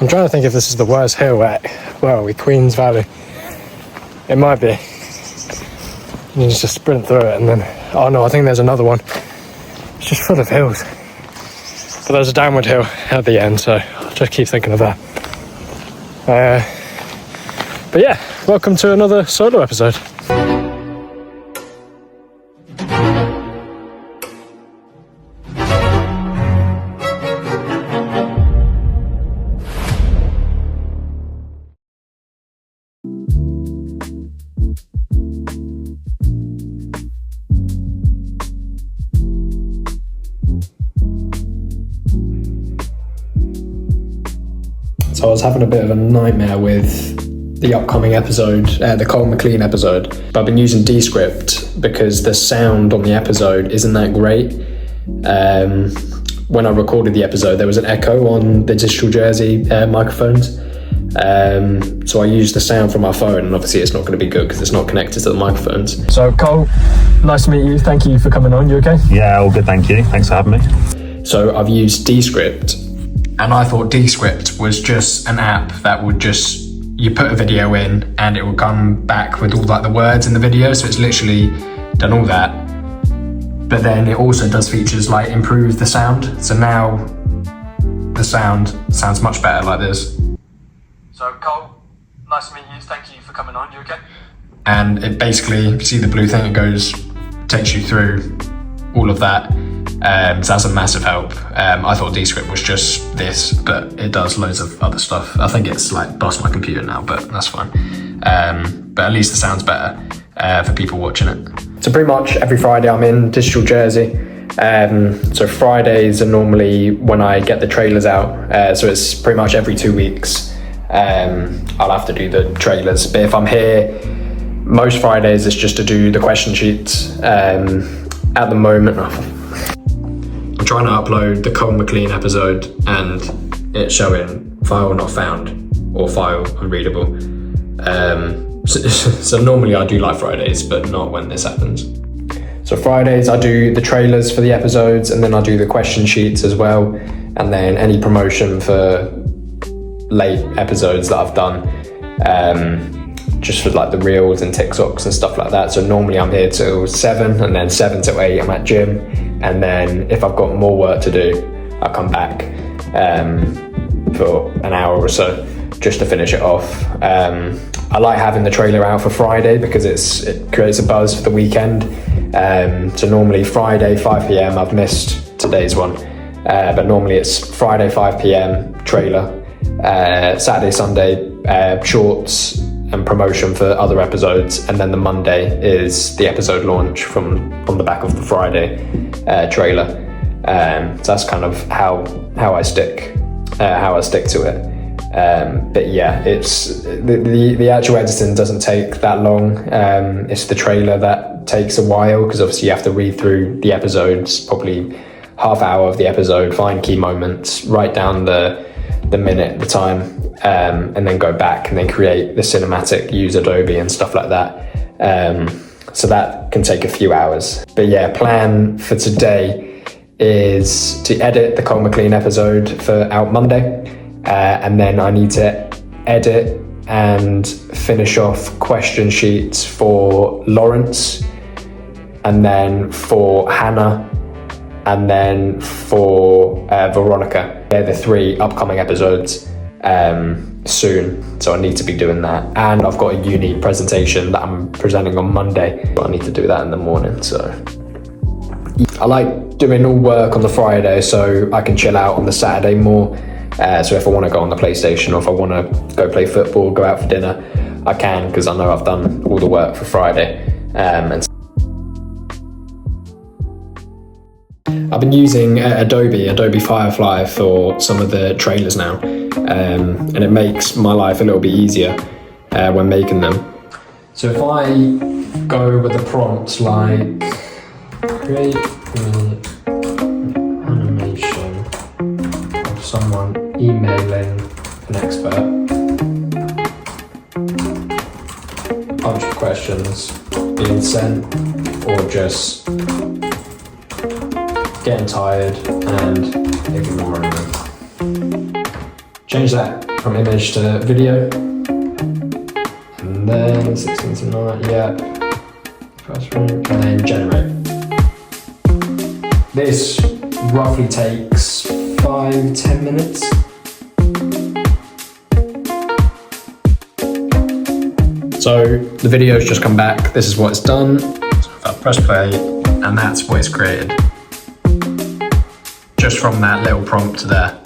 I'm trying to think if this is the worst hill at, well, Queen's Valley. It might be. You just sprint through it and then, oh no, I think there's another one. It's just full of hills. But there's a downward hill at the end, so I'll just keep thinking of that. But yeah, welcome to another solo episode. So I was having a bit of a nightmare with the upcoming episode, the Cole McLean episode. But I've been using Descript because the sound on the episode isn't that great. When I recorded the episode, there was an echo on the Digital Jersey microphones. So I used the sound from my phone, and obviously it's not going to be good because it's not connected to the microphones. So Cole, nice to meet you. Thank you for coming on. You okay? Yeah, all good, thank you. Thanks for having me. So I've used Descript, and I thought Descript was just an app that would just, you put a video in and it will come back with all like the words in the video. So it's literally done all that. But then it also does features like improve the sound. So now the sound sounds much better like this. So Cole, nice to meet you. Thank you for coming on. You okay? And it basically, you see the blue thing, it takes you through all of that. So that's a massive help. I thought Descript was just this, but it does loads of other stuff. I think it's like bust my computer now, but that's fine. But at least the sound's better for people watching it. So pretty much every Friday I'm in Digital Jersey. So Fridays are normally when I get the trailers out. So it's pretty much every 2 weeks. I'll have to do the trailers. But if I'm here, most Fridays it's just to do the question sheets. At the moment, I'm trying to upload the Cole McLean episode and it's showing file not found or file unreadable. So normally I do like Fridays, but not when this happens. So Fridays I do the trailers for the episodes, and then I do the question sheets as well, and then any promotion for late episodes that I've done, just for like the reels and TikToks and stuff like that. So normally I'm here till 7, and then 7 till 8 I'm at gym, and then if I've got more work to do, I come back for an hour or so just to finish it off. I like having the trailer out for Friday because it creates a buzz for the weekend. So normally Friday 5 p.m, I've missed today's one, but normally it's Friday 5 p.m. trailer, Saturday, Sunday shorts and promotion for other episodes, and then the Monday is the episode launch on the back of the Friday trailer. So that's kind of how I stick to it. But yeah, it's the actual editing doesn't take that long. It's the trailer that takes a while, because obviously you have to read through the episodes, probably half hour of the episode, find key moments, write down the minute, the time, and then go back and then create the cinematic, use Adobe and stuff like that. So that can take a few hours. But yeah, plan for today is to edit the Cole McLean episode for out Monday. And then I need to edit and finish off question sheets for Lawrence, and then for Hannah, and then for Veronica. They're the 3 upcoming episodes soon, so I need to be doing that. And I've got a uni presentation that I'm presenting on Monday, but I need to do that in the morning. So I like doing all work on the Friday so I can chill out on the Saturday more. So if I want to go on the PlayStation, or if I want to go play football, go out for dinner, I can, because I know I've done all the work for Friday. And I've been using Adobe Firefly for some of the trailers now, and it makes my life a little bit easier when making them. So if I go with the prompts like create an animation of someone emailing an expert, bunch of questions being sent, or just getting tired and ignoring them. Change that from image to video. And then 16 to 9, yeah. And then generate. This roughly takes 5-10 minutes. So the video's just come back. This is what it's done. So I'll press play, and that's what it's created. Just from that little prompt there.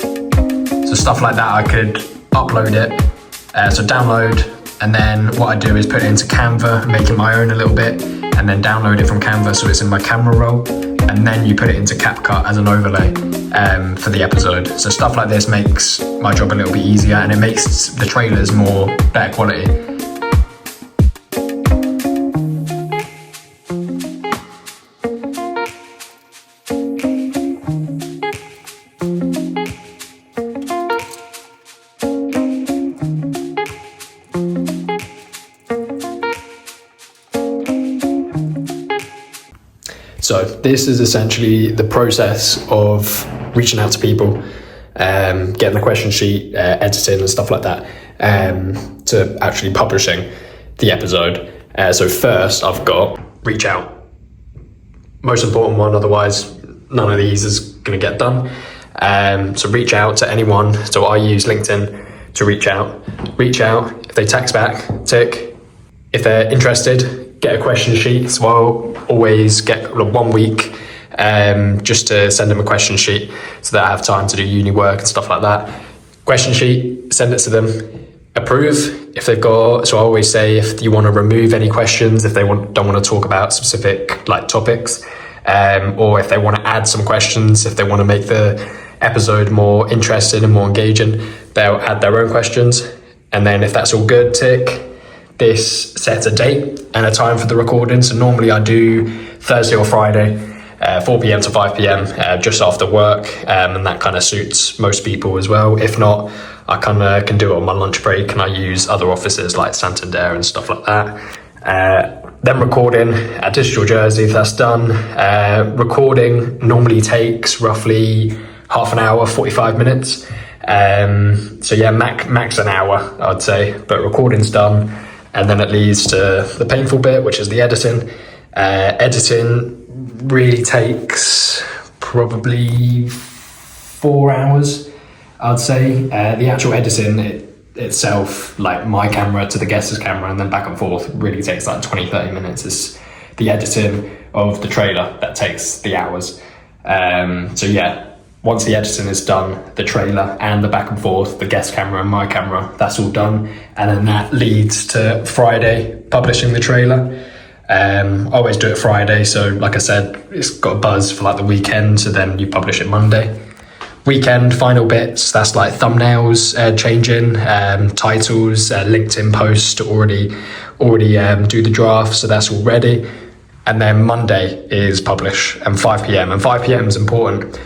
So stuff like that, I could upload it. So download, and then what I do is put it into Canva, make it my own a little bit, and then download it from Canva so it's in my camera roll. And then you put it into CapCut as an overlay for the episode. So stuff like this makes my job a little bit easier, and it makes the trailers better quality. So this is essentially the process of reaching out to people, getting the question sheet, editing and stuff like that, to actually publishing the episode. So first I've got reach out. Most important one, otherwise none of these is going to get done. So reach out to anyone. So I use LinkedIn to reach out. Reach out, if they text back, tick. If they're interested, get a question sheet. So I'll always get 1 week just to send them a question sheet so that I have time to do uni work and stuff like that. Question sheet, send it to them, approve if they've got. So I always say if you want to remove any questions, if they don't want to talk about specific topics, or if they want to add some questions, if they want to make the episode more interesting and more engaging, they'll add their own questions. And then if that's all good, tick. This sets a date and a time for the recording. So normally I do Thursday or Friday, 4 p.m. to 5 p.m. Just after work, and that kind of suits most people as well. If not, I kind of can do it on my lunch break, and I use other offices like Santander and stuff like that. Then recording at Digital Jersey, if that's done. Recording normally takes roughly half an hour, 45 minutes. So yeah, max an hour, I'd say, but recording's done. And then it leads to the painful bit, which is the editing. Editing really takes probably 4 hours, I'd say. The actual editing itself, like my camera to the guest's camera and then back and forth, really takes like 20-30 minutes. It's the editing of the trailer that takes the hours. So yeah, once the editing is done, the trailer and the back and forth, the guest camera and my camera, that's all done. And then that leads to Friday publishing the trailer. I always do it Friday. So like I said, it's got a buzz for like the weekend. So then you publish it Monday. Weekend, final bits, that's like thumbnails changing, titles, LinkedIn post already do the draft. So that's all ready. And then Monday is publish and 5 p.m. And 5 p.m. is important.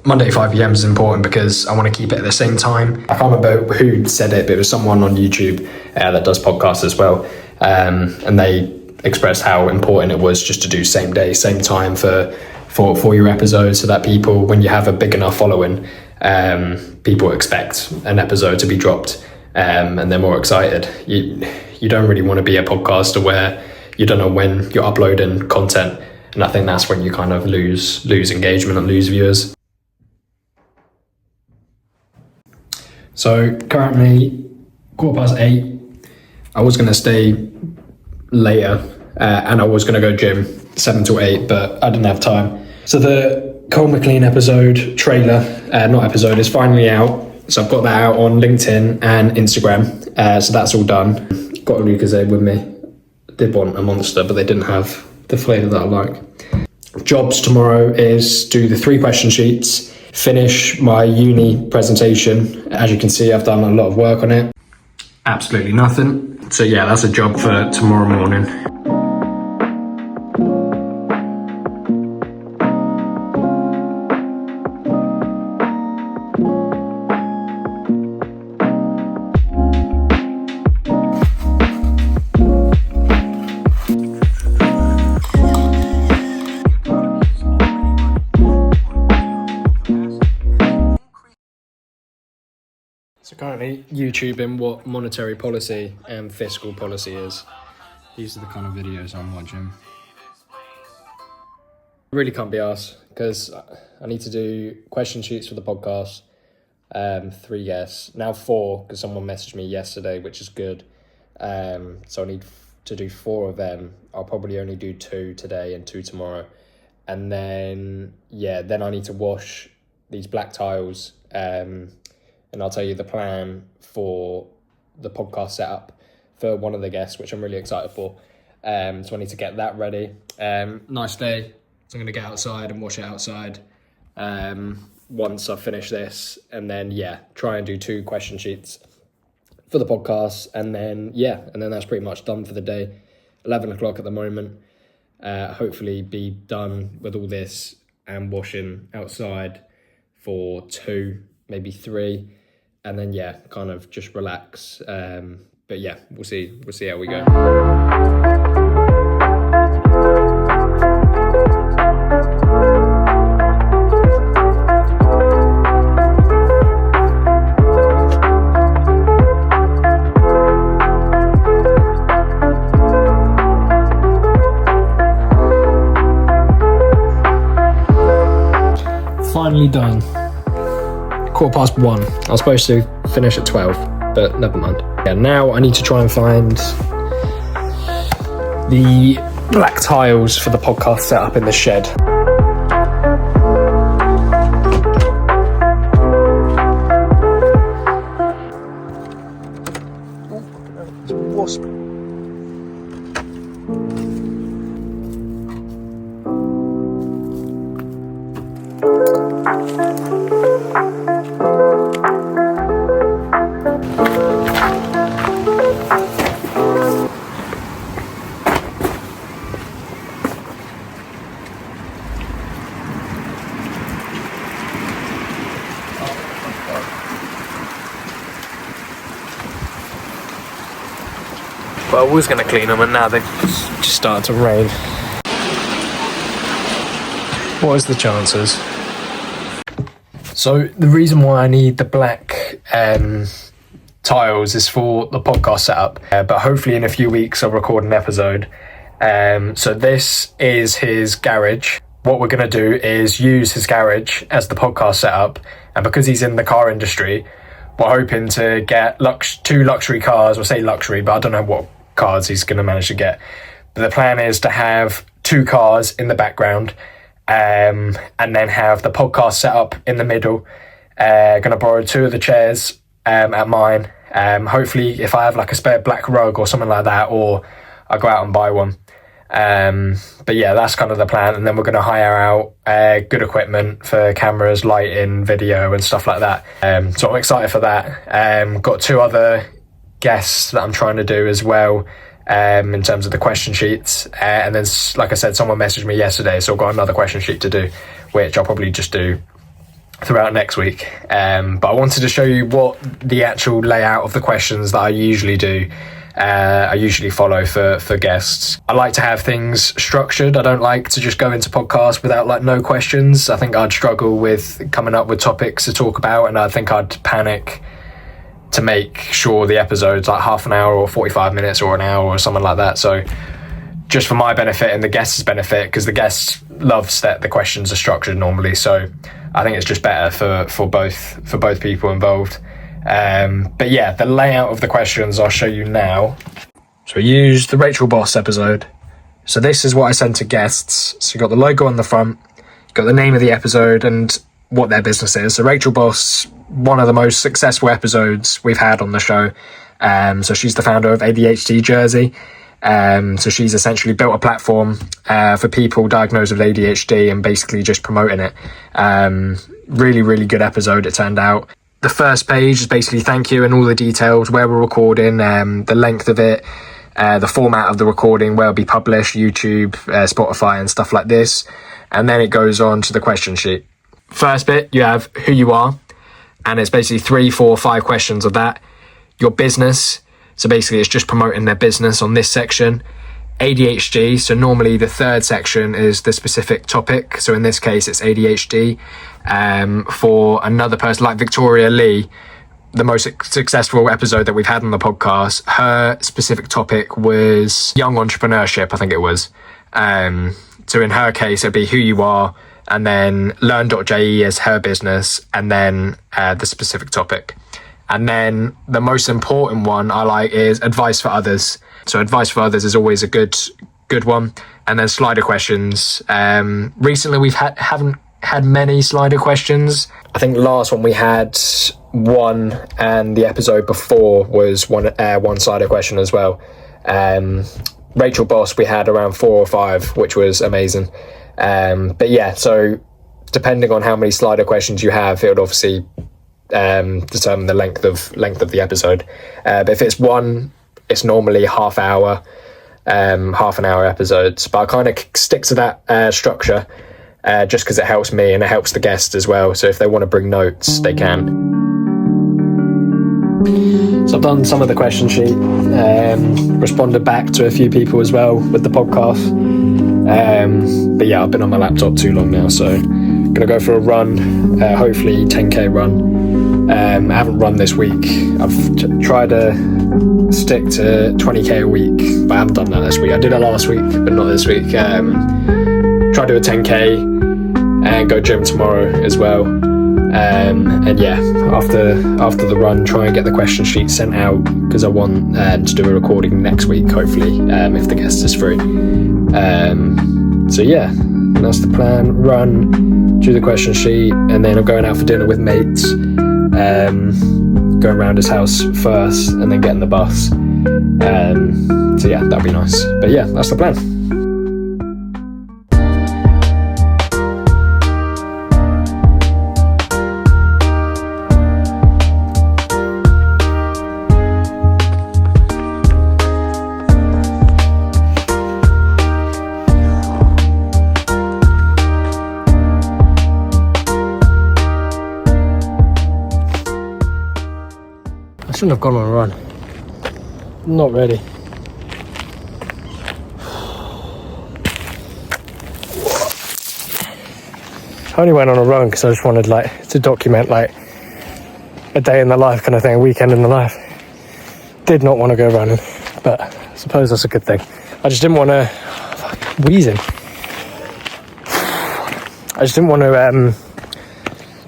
Monday 5 p.m. is important because I want to keep it at the same time. I can't remember who said it, but it was someone on YouTube that does podcasts as well, and they expressed how important it was just to do same day, same time for your episodes, so that people, when you have a big enough following, people expect an episode to be dropped, and they're more excited. You don't really want to be a podcaster where you don't know when you're uploading content. And I think that's when you kind of lose engagement and lose viewers. So currently 8:15. I was going to stay later and I was going to go gym 7 to 8, but I didn't have time. So the Cole McLean episode trailer, is finally out. So I've got that out on LinkedIn and Instagram. So that's all done. Got a Lucozade with me. Did want a Monster, but they didn't have the flavour that I like. Jobs tomorrow is do the 3 question sheets, finish my uni presentation. As you can see, I've done a lot of work on it. Absolutely nothing. So yeah, that's a job for tomorrow morning. So currently YouTubing what monetary policy and fiscal policy is. These are the kind of videos I'm watching. Really can't be asked because I need to do question sheets for the podcast. 3 guests, now 4 because someone messaged me yesterday, which is good. So I need to do 4 of them. I'll probably only do 2 today and 2 tomorrow. And then I need to wash these black tiles. And I'll tell you the plan for the podcast setup for one of the guests, which I'm really excited for. So I need to get that ready. Nice day. So I'm going to get outside and wash it outside once I finish this. And then, try and do 2 question sheets for the podcast. And then that's pretty much done for the day. 11 o'clock at the moment. Hopefully be done with all this and washing outside for 2, maybe 3. And then, kind of just relax. But we'll see how we go. Finally done. 1:15. I was supposed to finish at 12, but never mind. Now I need to try and find the black tiles for the podcast setup in the shed. There's a wasp. Well, I was going to clean them and now they've just started to rain. What is the chances? So the reason why I need the black tiles is for the podcast setup, but hopefully in a few weeks I'll record an episode. So this is his garage. What we're going to do is use his garage as the podcast setup, and because he's in the car industry, we're hoping to get 2 luxury cars. We'll say luxury, but I don't know what cars he's going to manage to get. But the plan is to have 2 cars in the background, and then have the podcast set up in the middle. Going to borrow 2 of the chairs at mine. Hopefully if I have like a spare black rug or something like that, or I go out and buy one. But that's kind of the plan. And then we're going to hire out good equipment for cameras, lighting, video and stuff like that. So I'm excited for that. Got 2 other guests that I'm trying to do as well, in terms of the question sheets. And then, like I said, someone messaged me yesterday, so I've got another question sheet to do, which I'll probably just do throughout next week. But I wanted to show you what the actual layout of the questions that I usually do. I usually follow for guests. I like to have things structured. I don't like to just go into podcasts without like no questions. I think I'd struggle with coming up with topics to talk about, and I think I'd panic to make sure the episode's like half an hour or 45 minutes or an hour or something like that. So just for my benefit and the guests' benefit, because the guests loves that the questions are structured normally, so I think it's just better for both people involved. But the layout of the questions I'll show you now. So we used the Rachel Boss episode. So this is what I sent to guests. So you got the logo on the front, you got the name of the episode and what their business is. So Rachel Boss, one of the most successful episodes we've had on the show. So she's the founder of ADHD Jersey. So she's essentially built a platform for people diagnosed with ADHD and basically just promoting it. Really, really good episode it turned out. The first page is basically thank you and all the details, where we're recording, the length of it, the format of the recording, where it'll be published, YouTube, Spotify and stuff like this. And then it goes on to the question sheet. First bit, you have who you are, and it's basically 3, 4, 5 questions of that. Your business, so basically it's just promoting their business on this section. ADHD, so normally the third section is the specific topic, so in this case it's ADHD. For another person like Victoria Lee, the most successful episode that we've had on the podcast, her specific topic was young entrepreneurship, I think it was. So in her case, it'd be who you are, and then learn.je is her business, and then the specific topic. And then the most important one I like is advice for others. So advice for others is always a good one. And then slider questions. Recently we haven't had many slider questions. I think the last one we had one, and the episode before was one slider question as well. Rachel Boss, we had around 4 or 5, which was amazing. But yeah, so depending on how many slider questions you have, it would obviously determine the length of the episode. But if it's one, it's normally half an hour episodes. But I kind of stick to that structure just because it helps me and it helps the guests as well. So if they want to bring notes, they can. So I've done some of the question sheet, responded back to a few people as well with the podcast. But yeah, I've been on my laptop too long now, so I'm going to go for a run, hopefully 10k run. I haven't run this week. I've tried to stick to 20k a week, but I haven't done that this week. I did it last week, but not this week. Try to do a 10k and go gym tomorrow as well. And yeah, after the run, try and get the question sheet sent out, because I want to do a recording next week, hopefully, if the guest is free. So yeah, that's the plan. Run, do the question sheet, and then I'm going out for dinner with mates. Going around his house first and then getting the bus. So yeah, that'd be nice. But yeah, that's the plan. I shouldn't have gone on a run. Not ready. I only went on a run because I just wanted to document a day in the life kind of thing, a weekend in the life. Did not want to go running, but I suppose that's a good thing. I just didn't want to wheezing. I just didn't want to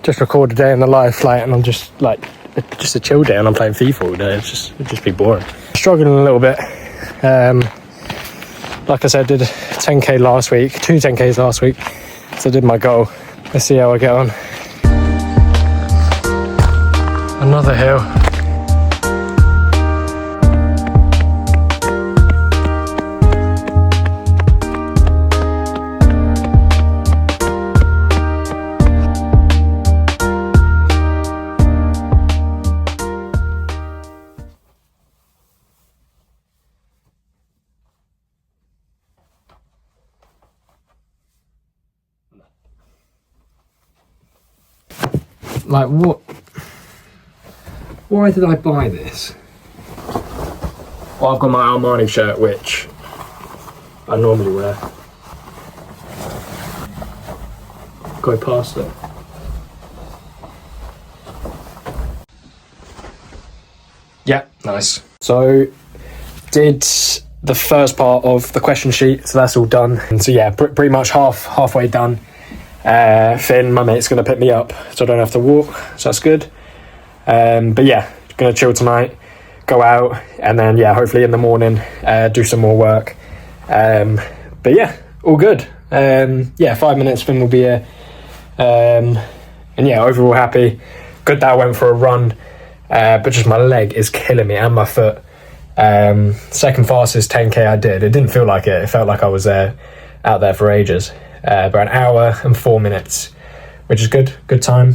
just record a day in the life and I'm just a chill day and I'm playing FIFA all day. It'd just be boring. Struggling a little bit. Like I said, did 10k last week, 2 10ks last week, so I did my goal. Let's see how I get on. Another hill. What? Why did I buy this? Well, I've got my Armani shirt, which I normally wear. Go past it. Yeah, nice. So, did the first part of the question sheet, so that's all done. And so yeah, pretty much halfway done. Finn, my mate's going to pick me up, so I don't have to walk, so that's good. But yeah, going to chill tonight, go out, and then yeah, hopefully in the morning, do some more work. But yeah, all good. 5 minutes, Finn will be here. And yeah, overall happy. Good that I went for a run, but just my leg is killing me and my foot. Second fastest 10k I did. It didn't feel like it. It felt like I was out there for ages. About an hour and 4 minutes, which is good time.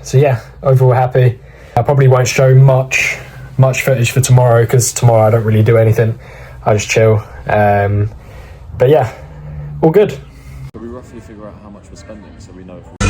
So yeah, overall happy. I probably won't show much footage for tomorrow, because tomorrow I don't really do anything. I just chill. But yeah, all good. We roughly figure out how much we're spending, so we know if